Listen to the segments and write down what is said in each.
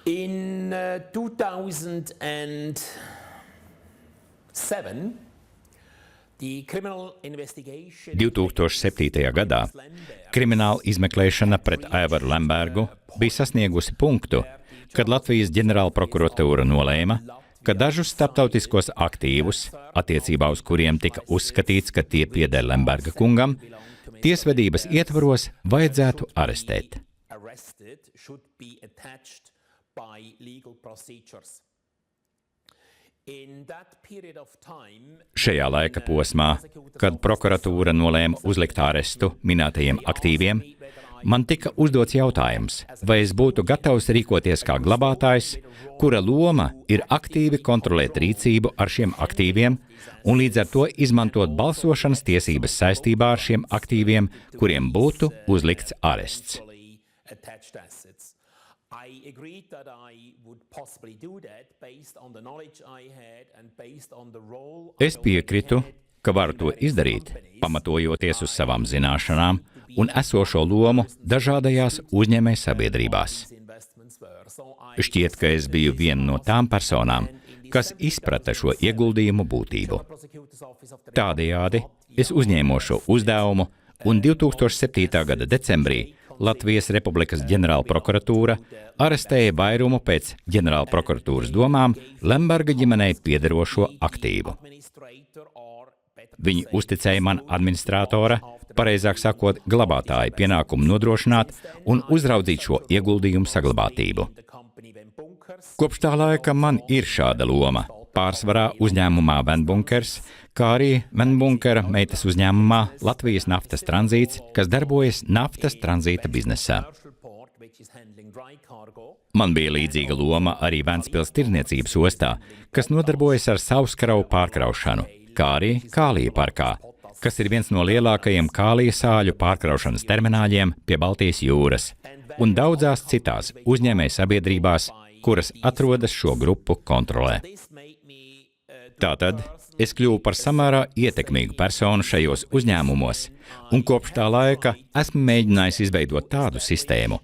In 2007, the criminal investigation 2007. gadā krimināla izmeklēšana pret Aivaru Lembergu bija sasniegusi punktu, kad Latvijas ģenerālprokuratūra nolēma, ka dažus starptautiskos aktīvus, attiecībā uz kuriem tika uzskatīts, ka tie pieder Lemberga kungam, tiesvedības ietvaros vajadzētu arestēt. Šajā laika posmā, kad prokuratūra nolēma uzlikt arestu minētajiem aktīviem, man tika uzdots jautājums, vai es būtu gatavs rīkoties kā glabātājs, kura loma ir aktīvi kontrolēt rīcību ar šiem aktīviem un līdz ar to izmantot balsošanas tiesības saistībā ar šiem aktīviem, kuriem būtu uzlikts arests. Es piekritu, ka varu to izdarīt, pamatojoties uz savām zināšanām un esošo lomu dažādajās uzņēmējsabiedrībās. Šķiet, ka es biju viena no tām personām, kas izprata šo ieguldījumu būtību. Tādējādi es uzņēmu šo uzdevumu, un 2007. gada decembrī Latvijas Republikas ģenerālprokuratūra arestēja vairumu pēc ģenerālprokuratūras domām Lemberga ģimenei piederošo aktīvu. Viņi uzticēja man administratora, pareizāk sakot, glabātāja pienākumu nodrošināt un uzraudzīt šo ieguldījumu saglabātību. Kopš tā laika man ir šāda loma, pārsvarā uzņēmumā Venbunkers, kā arī Venbunkera meitas uzņēmumā Latvijas naftas tranzīts, kas darbojas naftas tranzīta biznesā. Man bija līdzīga loma arī Ventspils tirdzniecības ostā, kas nodarbojas ar savskravu pārkraušanu, kā arī Kālija parkā, kas ir viens no lielākajiem kālija sāļu pārkraušanas termināļiem pie Baltijas jūras, un daudzās citās uzņēmējsabiedrībās, kuras atrodas šo grupu kontrolē. Tātad es kļuvu par samērā ietekmīgu personu šajos uzņēmumos, un kopš tā laika esmu mēģinājis izveidot tādu sistēmu,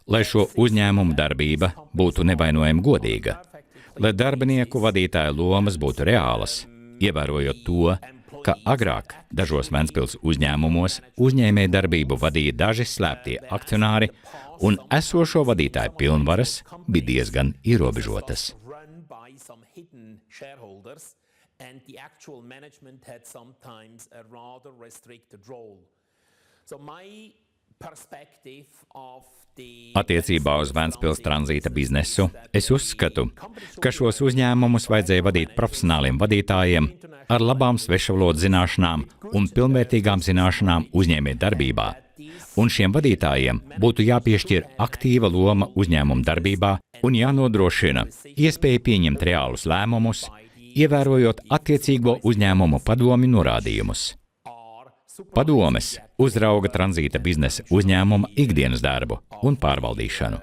lai šo uzņēmumu darbība būtu nevainojami godīga, lai darbinieku vadītāju lomas būtu reālas, ievērojot to, ka agrāk dažos Ventspils uzņēmumos uzņēmēju darbību vadīja daži slēptie akcionāri, un esošo vadītāju pilnvaras bija diezgan ierobežotas. And the actual management had sometimes a rather restricted role. So my perspective of the Attiecībā uz Ventspils tranzīta biznesu es uzskatu, ka šos uzņēmumus vajadzēja vadīt profesionāliem vadītājiem ar labām svešvalodu zināšanām un pilnvērtīgām zināšanām uzņēmēju darbībā, un šiem vadītājiem būtu jāpiešķir aktīva loma uzņēmumu darbībā un jānodrošina iespēja pieņemt reālus lēmumus, ievērojot attiecīgo uzņēmumu padomi norādījumus. Padomes uzrauga tranzīta biznesa uzņēmuma ikdienas darbu un pārvaldīšanu.